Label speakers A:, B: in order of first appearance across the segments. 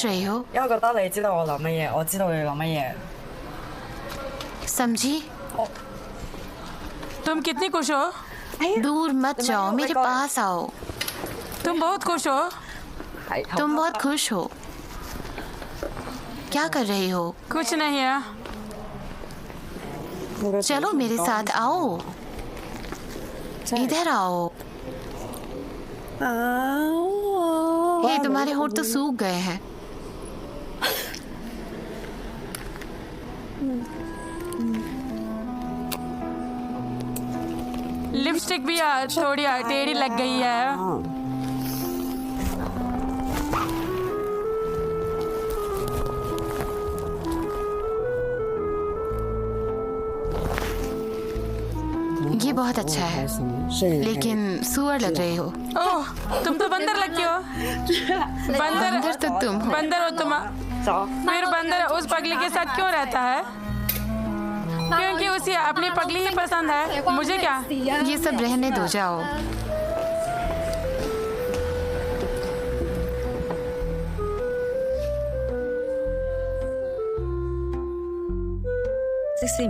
A: रही हो?
B: 因為覺得你知道我諗乜嘢，我知道你諗乜嘢。
A: समझी?
C: तुम कितनी खुश हो?
A: दूर मत जाओ, मेरे पास आओ।
C: तुम बहुत खुश हो?
A: तुम बहुत खुश हो। क्या कर रही हो?
C: कुछ नहीं है।
A: चलो मेरे साथ आओ, इधर आओ। ये तुम्हारे होंठ तो सूख गए हैं।
C: लिपस्टिक भी थोड़ी टेढ़ी लग गई है।
A: ये बहुत अच्छा है, लेकिन सुअर लग रही हो।
C: ओह, तुम तो बंदर लगती हो।
A: बंदर तो तुम हो।
C: बंदर हो तुम। फिर बंदर उस पगली के साथ क्यों रहता है? क्योंकि उसे अपनी पगली ही पसंद है। मुझे क्या?
A: ये सब रहने दो, जाओ।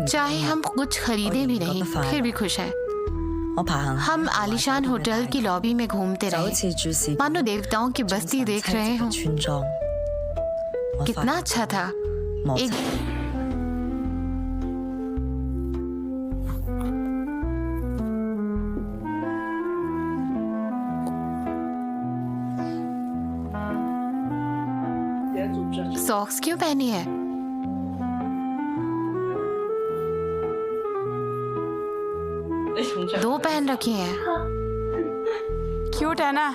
A: चाहे हम कुछ खरीदे भी नहीं, फिर भी खुश हैं। हम आलीशान होटल की लॉबी में घूमते रहे, मानो देवताओं की बस्ती देख रहे हो। कितना अच्छा था। एक सॉक्स क्यों पहनी है? दो पहन रखी हैं।
C: क्यूट है ना?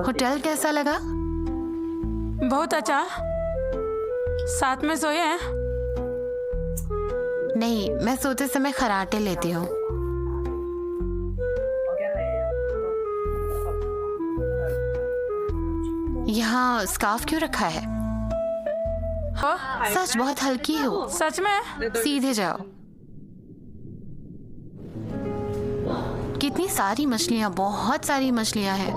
A: होटल कैसा लगा?
C: बहुत अच्छा। साथ में सोए हैं?
A: नहीं, मैं सोते समय खराटे लेती हूँ। यहाँ स्कार्फ क्यों रखा है? सच बहुत हल्की हो।
C: सच में?
A: सीधे जाओ। कितनी सारी मछलियाँ, बहुत सारी मछलियाँ हैं।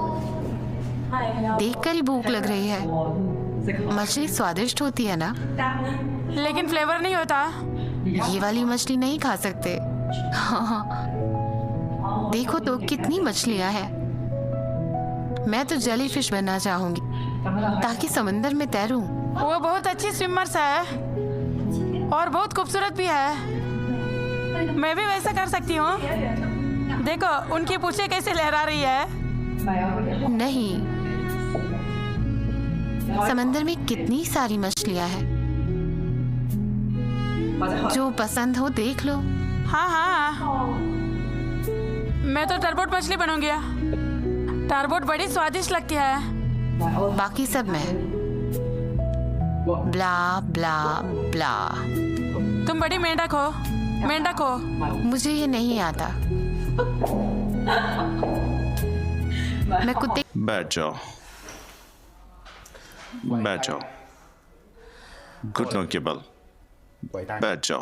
A: देखकर ही भूख लग रही है। मछली स्वादिष्ट होती है ना?
C: लेकिन फ्लेवर नहीं होता।
A: ये वाली मछली नहीं खा सकते। देखो तो कितनी मछलियाँ हैं। मैं तो जेली फिश बनना चाहूंगी ताकि समंदर में तैरूं।
C: वो बहुत अच्छी स्विमर्स है और बहुत खूबसूरत भी है। मैं भी वैसा कर सकती हूँ। देखो उनकी पूंछें कैसे लहरा रही है।
A: नहीं, समंदर में कितनी सारी मछलियाँ हैं। जो पसंद हो देख लो।
C: हाँ हाँ, मैं तो टर्बोट मछली बनूंगी। टर्बोट बड़ी स्वादिष्ट लगती है।
A: बाकी सब मैं ब्ला ब्ला ब्ला।
C: तुम बड़ी मेंढक हो, मेंढक हो।
A: मुझे ये नहीं आता। मैं कुत्ते।
D: बैठ जाओ, बैठ जाओ। घुटनों के बल बैठ जाओ।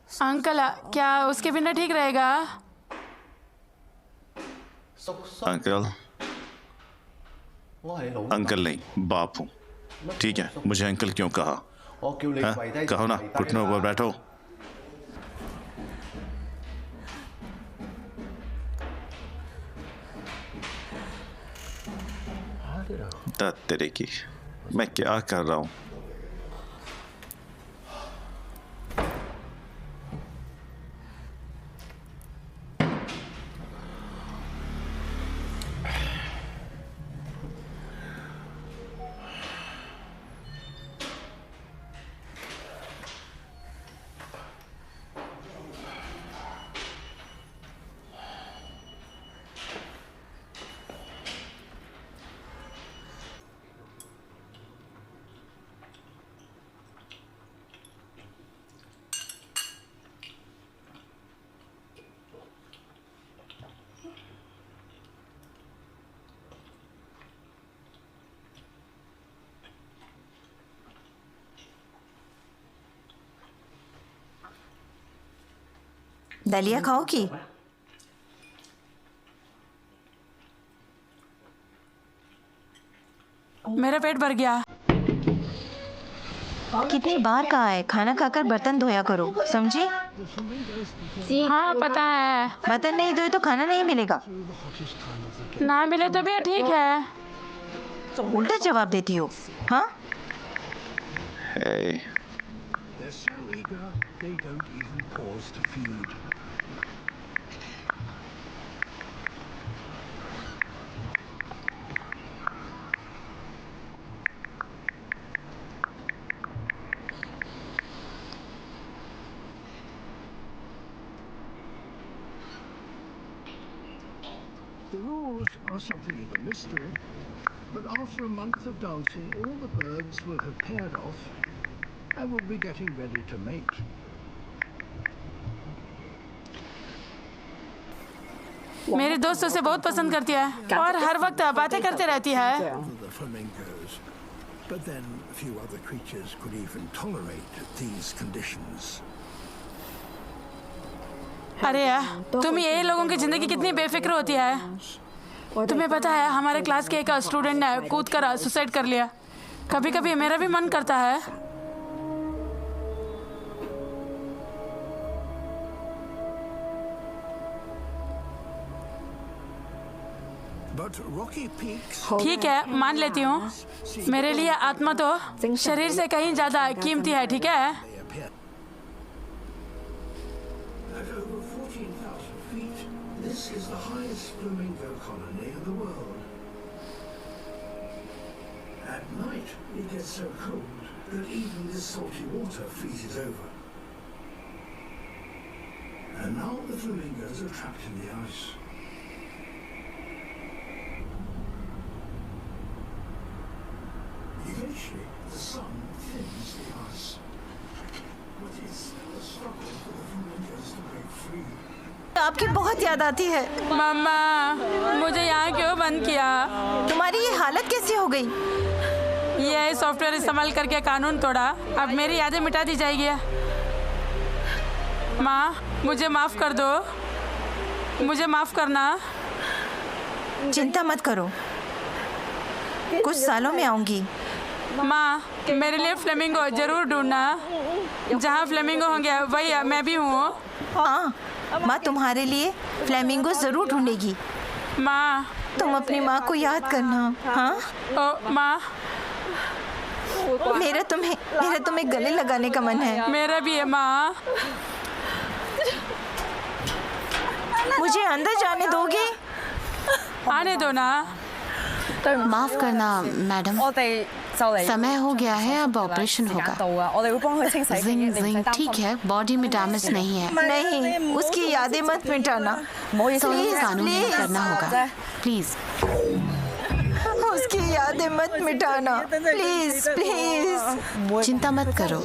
C: अंकल, क्या उसके बिना ठीक रहेगा?
D: अंकल, अंकल नहीं, बाप हूँ। ठीक है, मुझे अंकल क्यों कहा? हाँ? कहो ना, घुटनों पर बैठो। दत्त तेरे की, मैं क्या कर रहा हूँ?
E: दलिया खाओगी?
C: मेरा पेट भर गया।
E: कितनी बार कहा है खाना खाकर बर्तन धोया करो, समझी?
C: हाँ पता है।
E: बर्तन नहीं धोए तो खाना नहीं मिलेगा।
C: ना मिले तो भी ठीक है।
E: उल्टा जवाब देती हो। हाँ,
D: Hey.
F: They're so eager, they don't even pause to feed. The rules are something of a mystery, but after a month of dancing, all the birds will have paired off and will be getting ready to mate.
C: मेरी दोस्त उसे बहुत पसंद करती है और हर वक्त बातें करते रहती है।
F: The flamingos. But then few other creatures could even tolerate these conditions.
C: अरे यार, तुम ये लोगों की जिंदगी कितनी बेफिक्र होती है। तुम्हें पता है हमारे क्लास के एक स्टूडेंट ने कूद कर सुसाइड कर लिया। कभी कभी मेरा भी मन करता है।
F: But rocky peaks
C: ठीक है, मान लेती हूँ। मेरे लिए आत्मा तो शरीर से कहीं ज्यादा कीमती है, ठीक है?
F: they appear. At over 14,000 feet, this is the highest flamingo colony in the world. At night, it gets so cold that even this salty water freezes over. And now the flamingos are trapped in the ice. Eventually, the sun thins the ice. But it's still a struggle for the flamingos to break free.
E: आपकी बहुत याद आती है।
C: मम्मा, मुझे यहाँ क्यों बंद किया?
E: तुम्हारी ये हालत कैसी हो गई?
C: ये सॉफ्टवेयर इस्तेमाल करके कानून तोड़ा। अब मेरी यादें मिटा दी जाएगी। माँ, मुझे माफ कर दो। मुझे माफ करना।
E: चिंता मत करो, कुछ सालों में आऊंगी।
C: माँ, मेरे लिए फ्लेमिंगो जरूर ढूंढना। जहाँ फ्लेमिंगो होंगे वही मैं भी हूँ।
E: हाँ, माँ तुम्हारे लिए फ्लेमिंगो जरूर ढूंढेगी।
C: माँ,
E: तुम अपनी माँ को याद करना। हाँ,
C: ओ माँ,
E: मेरा तुम्हें गले लगाने का मन है।
C: मेरा भी है माँ।
E: मुझे अंदर जाने दोगे?
C: आने दो ना।
A: माफ करना मैडम,
B: 我哋就嚟
A: समय हो गया है, अब ऑपरेशन
B: 時間
A: होगा।
B: 到啊！我哋會幫佢清洗。
A: जिंग जिंग ठीक है, बॉडी में डैमेज नहीं है।
E: नहीं, उसकी यादें मत मिटाना।
B: 唔好意思，
A: तो ये
E: Please,
A: कानूनी
E: please।
A: करना होगा, प्लीज।
E: उसकी यादें मत मिटाना, प्लीज प्लीज।
A: चिंता मत करो।